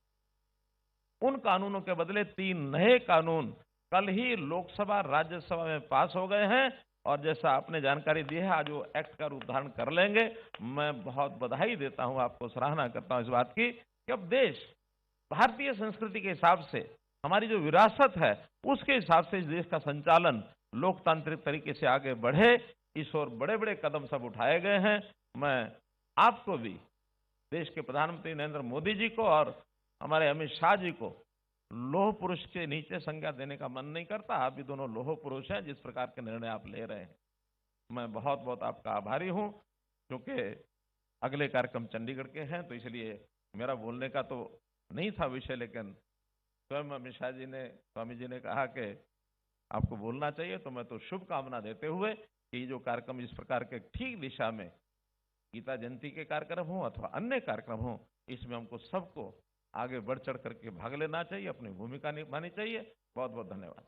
उन कानूनों के बदले 3 नए कानून कल ही लोकसभा राज्यसभा में पास हो गए हैं। और जैसा आपने जानकारी दी है, आज वो एक्ट का रूप धारण कर लेंगे। मैं बहुत बधाई देता हूं, आपको सराहना करता हूं इस बात की कि अब देश भारतीय संस्कृति के हिसाब से, हमारी जो विरासत है उसके हिसाब से इस देश का संचालन लोकतांत्रिक तरीके से आगे बढ़े, इस ओर बड़े बड़े कदम सब उठाए गए हैं। मैं आपको भी, देश के प्रधानमंत्री नरेंद्र मोदी जी को और हमारे अमित शाह जी को लौह पुरुष के नीचे संज्ञा देने का मन नहीं करता। आप भी दोनों लौह पुरुष हैं, जिस प्रकार के निर्णय आप ले रहे हैं। मैं बहुत बहुत आपका आभारी हूं, क्योंकि अगले कार्यक्रम चंडीगढ़ के हैं, तो इसलिए मेरा बोलने का तो नहीं था विषय, लेकिन स्वयं अमित शाह जी ने, स्वामी जी ने कहा कि आपको बोलना चाहिए, तो मैं तो शुभकामना देते हुए कि जो कार्यक्रम इस प्रकार के ठीक दिशा में, गीता जयंती के कार्यक्रम हो अथवा अन्य कार्यक्रम हो, इसमें हमको सबको आगे बढ़ चढ़ करके भाग लेना चाहिए, अपनी भूमिका निभानी चाहिए। बहुत बहुत धन्यवाद।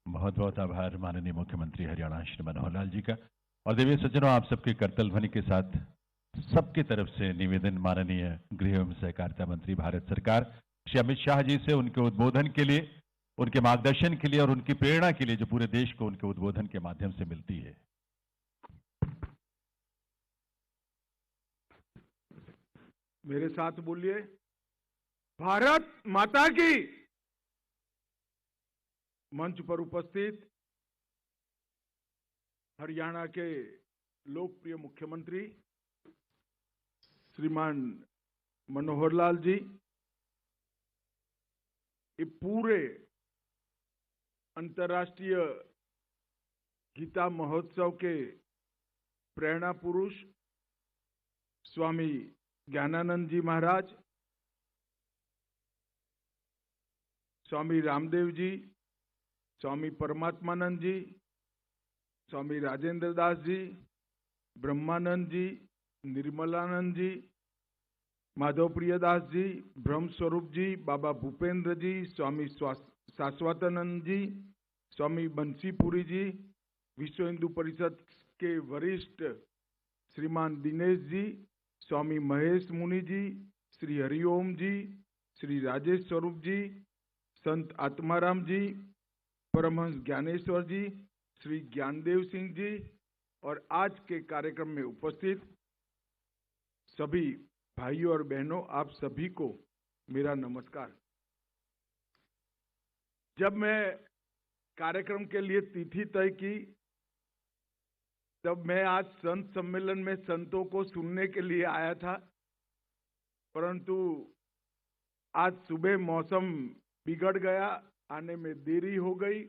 बहुत बहुत आभार माननीय मुख्यमंत्री हरियाणा श्री मनोहर लाल जी का। और देवी सज्जनों, आप सबके करतल ध्वनि के साथ सबकी तरफ से निवेदन माननीय गृह एवं सहकारिता मंत्री भारत सरकार श्री अमित शाह जी से उनके उद्बोधन के लिए, उनके मार्गदर्शन के लिए और उनकी प्रेरणा के लिए जो पूरे देश को उनके उद्बोधन के माध्यम से मिलती है। मेरे साथ बोलिए, भारत माता की। मंच पर उपस्थित हरियाणा के लोकप्रिय मुख्यमंत्री श्रीमान मनोहर लाल जी, ये पूरे अंतर्राष्ट्रीय गीता महोत्सव के प्रेरणा पुरुष स्वामी ज्ञानानंद जी महाराज, स्वामी रामदेव जी, स्वामी परमात्मानंद जी, स्वामी राजेंद्र दास जी, ब्रह्मानंद जी, निर्मलानंद जी, माधव प्रियदास जी, ब्रह्म स्वरूप जी, बाबा भूपेंद्र जी, स्वामी शाश्वतानंद जी, स्वामी बंसीपुरी जी, विश्व हिंदू परिषद के वरिष्ठ श्रीमान दिनेश जी, स्वामी महेश मुनि जी, श्री हरिओम जी, श्री राजेश स्वरूप जी, संत आत्माराम जी, परमहंस ज्ञानेश्वर जी, श्री ज्ञानदेव सिंह जी और आज के कार्यक्रम में उपस्थित सभी भाइयों और बहनों, आप सभी को मेरा नमस्कार। जब मैं कार्यक्रम के लिए तिथि तय की, तब मैं आज संत सम्मेलन में संतों को सुनने के लिए आया था, परंतु आज सुबह मौसम बिगड़ गया, आने में देरी हो गई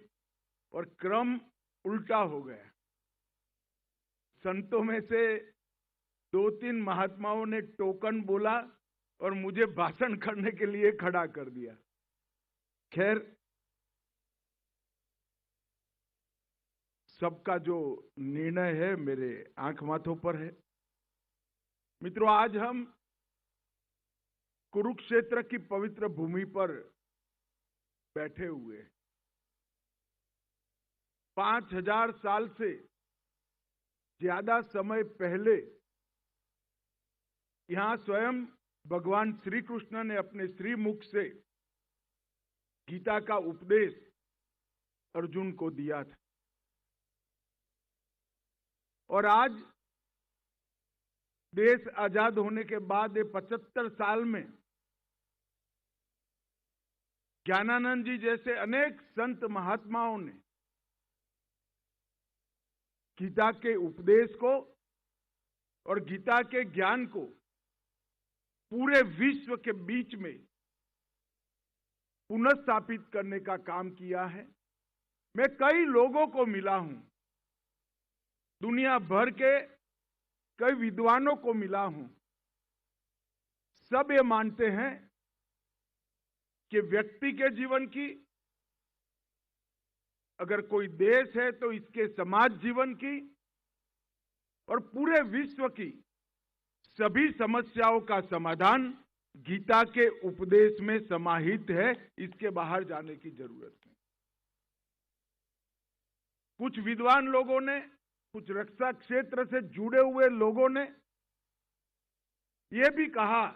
और क्रम उल्टा हो गया। संतों में से 2-3 महात्माओं ने टोकन बोला और मुझे भाषण करने के लिए खड़ा कर दिया। खैर, सबका जो निर्णय है मेरे आंख माथों पर है। मित्रों, आज हम कुरुक्षेत्र की पवित्र भूमि पर बैठे हुए 5000 साल से ज्यादा समय पहले यहां स्वयं भगवान श्री कृष्ण ने अपने श्रीमुख से गीता का उपदेश अर्जुन को दिया था और आज देश आजाद होने के बाद 75 साल में ज्ञानानंद जी जैसे अनेक संत महात्माओं ने गीता के उपदेश को और गीता के ज्ञान को पूरे विश्व के बीच में पुनर्स्थापित करने का काम किया है। मैं कई लोगों को मिला हूं, दुनिया भर के कई विद्वानों को मिला हूं। सब ये मानते हैं कि व्यक्ति के जीवन की, अगर कोई देश है तो इसके समाज जीवन की और पूरे विश्व की सभी समस्याओं का समाधान गीता के उपदेश में समाहित है। इसके बाहर जाने की जरूरत नहीं। कुछ विद्वान लोगों ने, कुछ रक्षा क्षेत्र से जुड़े हुए लोगों ने यह भी कहा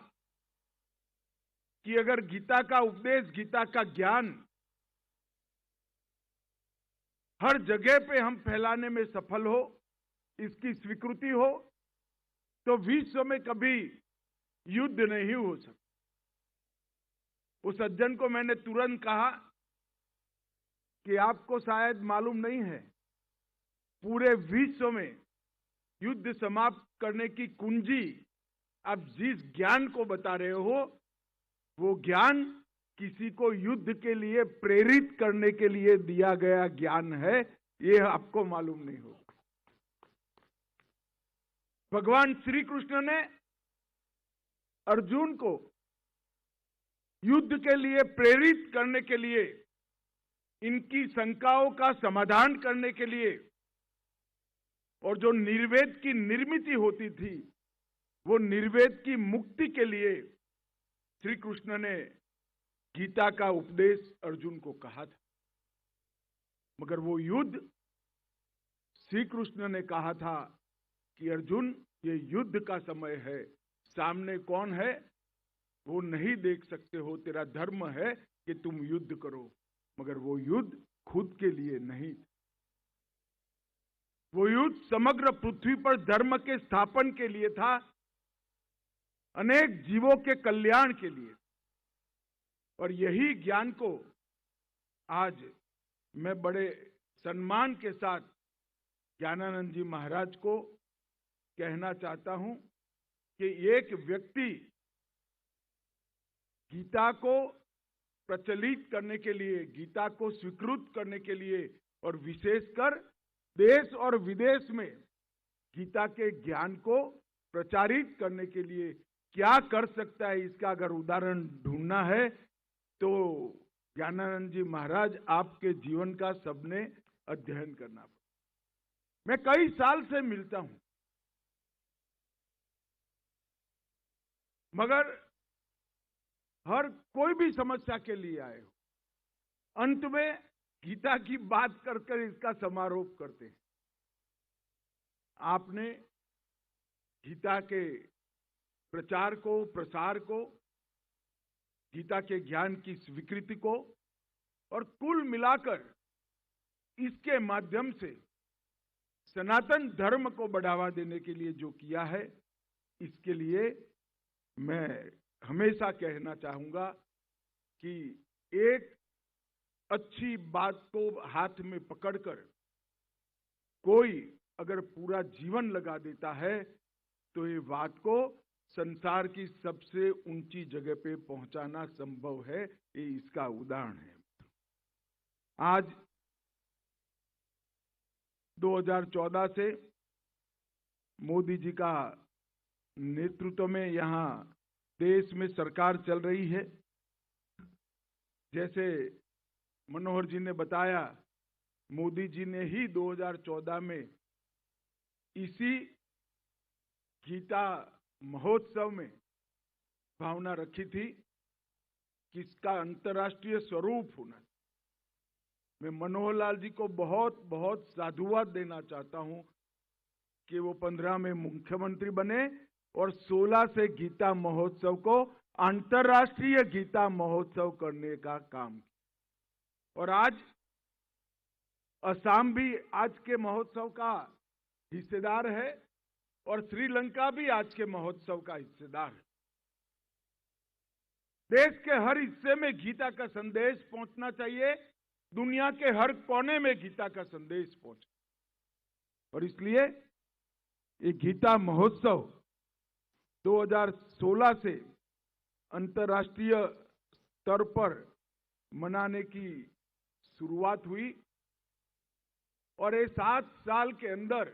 कि अगर गीता का उपदेश, गीता का ज्ञान हर जगह पे हम फैलाने में सफल हो, इसकी स्वीकृति हो, तो विश्व में कभी युद्ध नहीं हो सकता। उस सज्जन को मैंने तुरंत कहा कि आपको शायद मालूम नहीं है, पूरे विश्व में युद्ध समाप्त करने की कुंजी आप जिस ज्ञान को बता रहे हो, वो ज्ञान किसी को युद्ध के लिए प्रेरित करने के लिए दिया गया ज्ञान है। ये आपको मालूम नहीं होगा। भगवान श्री कृष्ण ने अर्जुन को युद्ध के लिए प्रेरित करने के लिए, इनकी शंकाओं का समाधान करने के लिए और जो निर्वेद की निर्मिति होती थी, वो निर्वेद की मुक्ति के लिए श्री कृष्ण ने गीता का उपदेश अर्जुन को कहा था। मगर वो युद्ध, श्री कृष्ण ने कहा था कि अर्जुन, ये युद्ध का समय है, सामने कौन है वो नहीं देख सकते हो, तेरा धर्म है कि तुम युद्ध करो। मगर वो युद्ध खुद के लिए नहीं, वो युद्ध समग्र पृथ्वी पर धर्म के स्थापन के लिए था। अनेक जीवों के कल्याण के लिए। और यही ज्ञान को आज मैं बड़े सम्मान के साथ ज्ञानानंद जी महाराज को कहना चाहता हूं कि एक व्यक्ति गीता को प्रचलित करने के लिए, गीता को स्वीकृत करने के लिए और विशेषकर देश और विदेश में गीता के ज्ञान को प्रचारित करने के लिए क्या कर सकता है, इसका अगर उदाहरण ढूंढना है तो ज्ञानानंद जी महाराज आपके जीवन का सबने अध्ययन करना पड़ेगा। मैं कई साल से मिलता हूं, मगर हर कोई भी समस्या के लिए आए हो, अंत में गीता की बात कर इसका समारोह करते हैं। आपने गीता के प्रचार को, प्रसार को, गीता के ज्ञान की स्वीकृति को और कुल मिलाकर इसके माध्यम से सनातन धर्म को बढ़ावा देने के लिए जो किया है, इसके लिए मैं हमेशा कहना चाहूंगा कि एक अच्छी बात को हाथ में पकड़कर कोई अगर पूरा जीवन लगा देता है तो ये बात को संसार की सबसे ऊंची जगह पे पहुंचाना संभव है। ये इसका उदाहरण है। आज 2014 से मोदी जी का नेतृत्व में यहां देश में सरकार चल रही है। जैसे मनोहर जी ने बताया, मोदी जी ने ही 2014 में इसी गीता महोत्सव में भावना रखी थी कि इसका अंतर्राष्ट्रीय स्वरूप होना। मैं मनोहर लाल जी को बहुत बहुत साधुवाद देना चाहता हूं कि वो 15 में मुख्यमंत्री बने और 16 से गीता महोत्सव को अंतर्राष्ट्रीय गीता महोत्सव करने का काम किया। और आज असम भी आज के महोत्सव का हिस्सेदार है और श्रीलंका भी आज के महोत्सव का हिस्सेदार है। देश के हर हिस्से में गीता का संदेश पहुंचना चाहिए, दुनिया के हर कोने में गीता का संदेश पहुंचे। और इसलिए ये गीता महोत्सव 2016 से अंतर्राष्ट्रीय स्तर पर मनाने की शुरुआत हुई और ये 7 साल के अंदर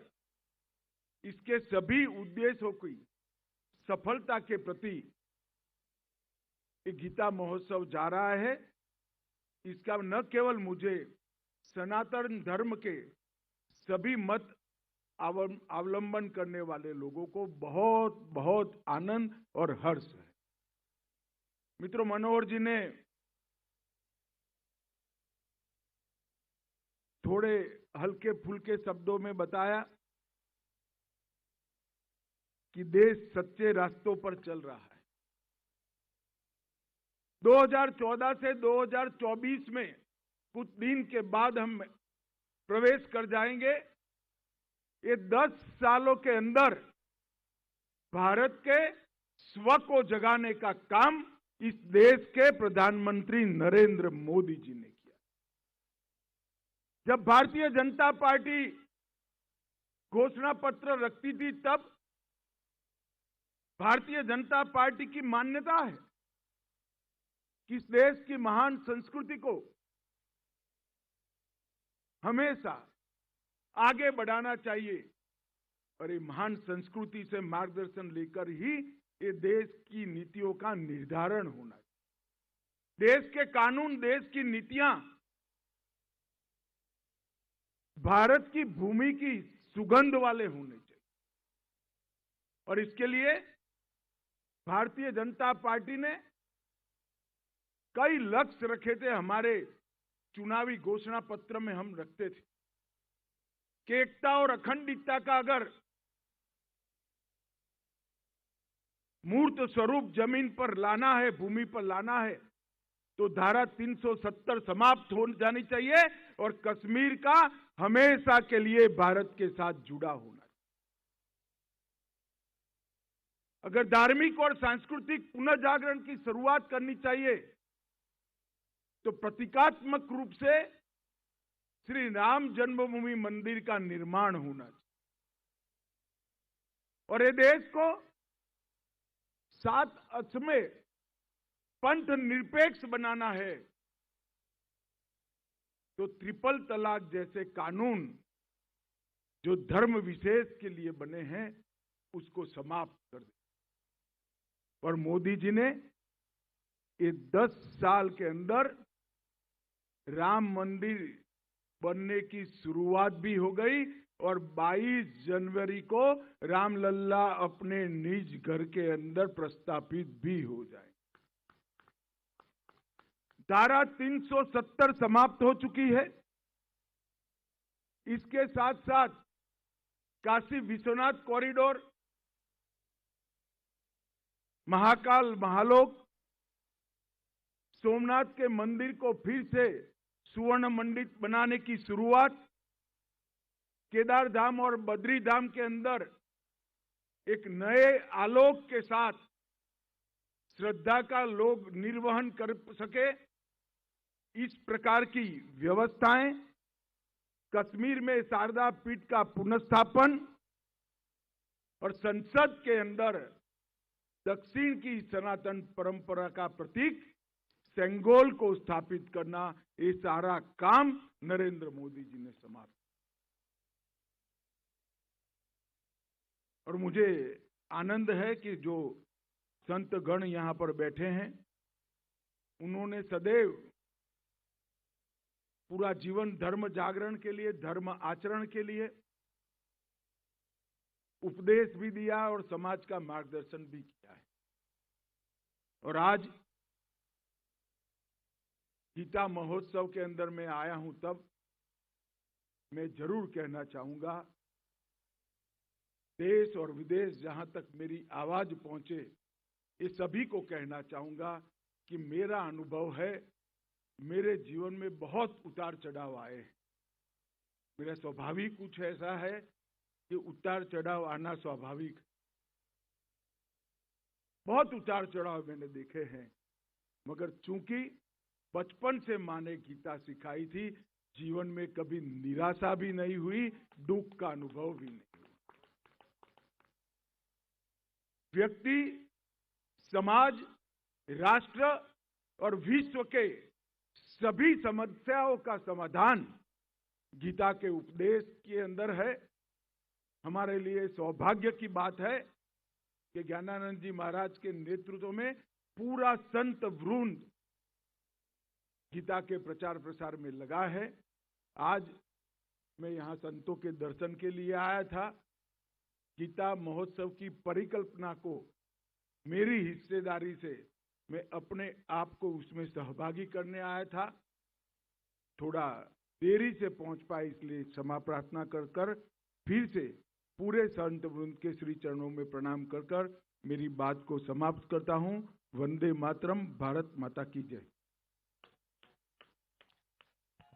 इसके सभी उद्देश्यों की सफलता के प्रति ये गीता महोत्सव जा रहा है। इसका न केवल मुझे सनातन धर्म के सभी मत अवलंबन करने वाले लोगों को बहुत बहुत आनंद और हर्ष है। मित्रों, मनोहर जी ने थोड़े हल्के फुल्के शब्दों में बताया कि देश सच्चे रास्तों पर चल रहा है। 2014 से 2024 में कुछ दिन के बाद हम प्रवेश कर जाएंगे। ये 10 सालों के अंदर भारत के स्व को जगाने का काम इस देश के प्रधानमंत्री नरेंद्र मोदी जी ने किया। जब भारतीय जनता पार्टी घोषणा पत्र रखती थी, तब भारतीय जनता पार्टी की मान्यता है कि इस देश की महान संस्कृति को हमेशा आगे बढ़ाना चाहिए और ये महान संस्कृति से मार्गदर्शन लेकर ही ये देश की नीतियों का निर्धारण होना चाहिए। देश के कानून, देश की नीतियां भारत की भूमि की सुगंध वाले होने चाहिए। और इसके लिए भारतीय जनता पार्टी ने कई लक्ष्य रखे थे। हमारे चुनावी घोषणा पत्र में हम रखते थे कि एकता और अखंडता का अगर मूर्त स्वरूप जमीन पर लाना है, भूमि पर लाना है, तो धारा 370 समाप्त हो जानी चाहिए और कश्मीर का हमेशा के लिए भारत के साथ जुड़ा होना। अगर धार्मिक और सांस्कृतिक पुनर्जागरण की शुरुआत करनी चाहिए तो प्रतीकात्मक रूप से श्री राम जन्मभूमि मंदिर का निर्माण होना चाहिए और ये देश को 7 अक्षमें पंथ निरपेक्ष बनाना है तो ट्रिपल तलाक जैसे कानून जो धर्म विशेष के लिए बने हैं उसको समाप्त कर दे। और मोदी जी ने ये 10 साल के अंदर राम मंदिर बनने की शुरुआत भी हो गई और 22 जनवरी को रामलला अपने निज घर के अंदर प्रस्थापित भी हो जाए। धारा 370 समाप्त हो चुकी है। इसके साथ साथ काशी विश्वनाथ कॉरिडोर, महाकाल महालोक, सोमनाथ के मंदिर को फिर से सुवर्ण मंडित बनाने की शुरुआत, केदार धाम और बद्री धाम के अंदर एक नए आलोक के साथ श्रद्धा का लोग निर्वहन कर सके, इस प्रकार की व्यवस्थाएं, कश्मीर में शारदा पीठ का पुनर्स्थापन और संसद के अंदर दक्षिण की सनातन परंपरा का प्रतीक सेंगोल को स्थापित करना, ये सारा काम नरेंद्र मोदी जी ने समाप्त। और मुझे आनंद है कि जो संत गण यहां पर बैठे हैं उन्होंने सदैव पूरा जीवन धर्म जागरण के लिए, धर्म आचरण के लिए उपदेश भी दिया और समाज का मार्गदर्शन भी किया है। और आज गीता महोत्सव के अंदर मैं आया हूं तब मैं जरूर कहना चाहूंगा, देश और विदेश जहां तक मेरी आवाज पहुंचे, ये सभी को कहना चाहूंगा कि मेरा अनुभव है, मेरे जीवन में बहुत उतार चढ़ाव आए। मेरा स्वाभाविक कुछ ऐसा है कि उतार चढ़ाव आना स्वाभाविक। बहुत उतार चढ़ाव मैंने देखे हैं, मगर चूंकि बचपन से मां ने गीता सिखाई थी, जीवन में कभी निराशा भी नहीं हुई, दुख का अनुभव भी नहीं हुआ। व्यक्ति, समाज, राष्ट्र और विश्व के सभी समस्याओं का समाधान गीता के उपदेश के अंदर है। हमारे लिए सौभाग्य की बात है कि ज्ञानानंद जी महाराज के नेतृत्व में पूरा संत वृंद गीता के प्रचार प्रसार में लगा है। आज मैं यहां संतों के दर्शन के लिए आया था। गीता महोत्सव की परिकल्पना को मेरी हिस्सेदारी से मैं अपने आप को उसमें सहभागी करने आया था। थोड़ा देरी से पहुंच पाए, इसलिए क्षमा प्रार्थना कर फिर से पूरे संत वृंद के श्री चरणों में प्रणाम कर मेरी बात को समाप्त करता हूं। वंदे मातरम। भारत माता की जय।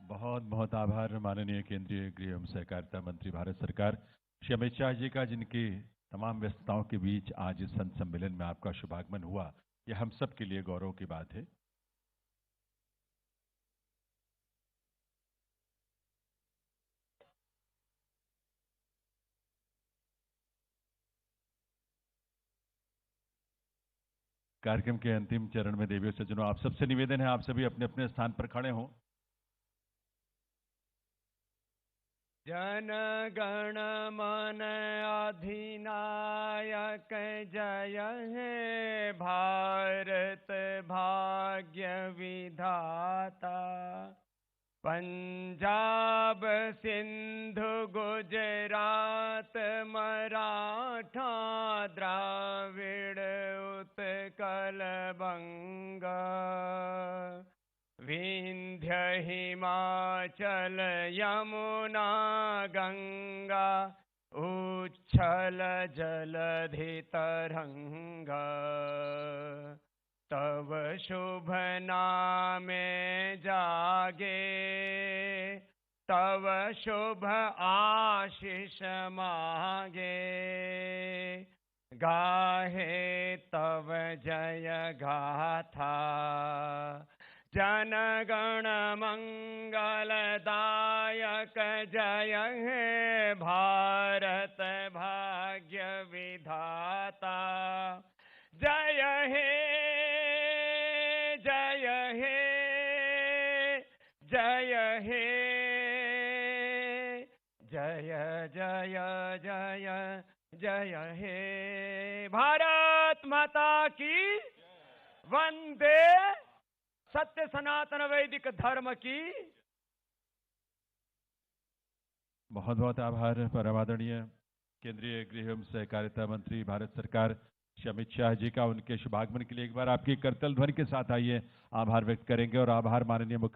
बहुत बहुत आभार माननीय केंद्रीय गृह एवं सहकारिता मंत्री भारत सरकार श्री अमित शाह जी का, जिनकी तमाम व्यस्तताओं के बीच आज इस संत सम्मेलन में आपका शुभागमन हुआ। यह हम सब के लिए गौरव की बात है। कार्यक्रम के अंतिम चरण में देवियों सज्जनों, आप सबसे निवेदन है, आप सभी अपने अपने स्थान पर खड़े हों। जन गण मन अधिनायक जय हे भारत भाग्य विधाता। पंजाब सिंधु गुजरात मराठा द्राविड़ उत्कल बंगा। विंध्य हिमाचल यमुना गंगा उच्छल जलधि तरंगा। तव शुभ नामे जागे तव शुभ आशीष मागे। गाहे तव जय गाथा, जन गण मंगलदायक जय हे भारत भाग्य विधाता। जय हे जय हे जय हे जय जय जय जय हे भारत माता की वंदे, सत्य सनातन वैदिक धर्म की। बहुत बहुत आभार परमादरणीय केंद्रीय गृह एवं सहकारिता मंत्री भारत सरकार श्री अमित शाह जी का। उनके शुभागमन के लिए एक बार आपकी करतल ध्वनि के साथ आइए आभार व्यक्त करेंगे और आभार माननीय मुख्य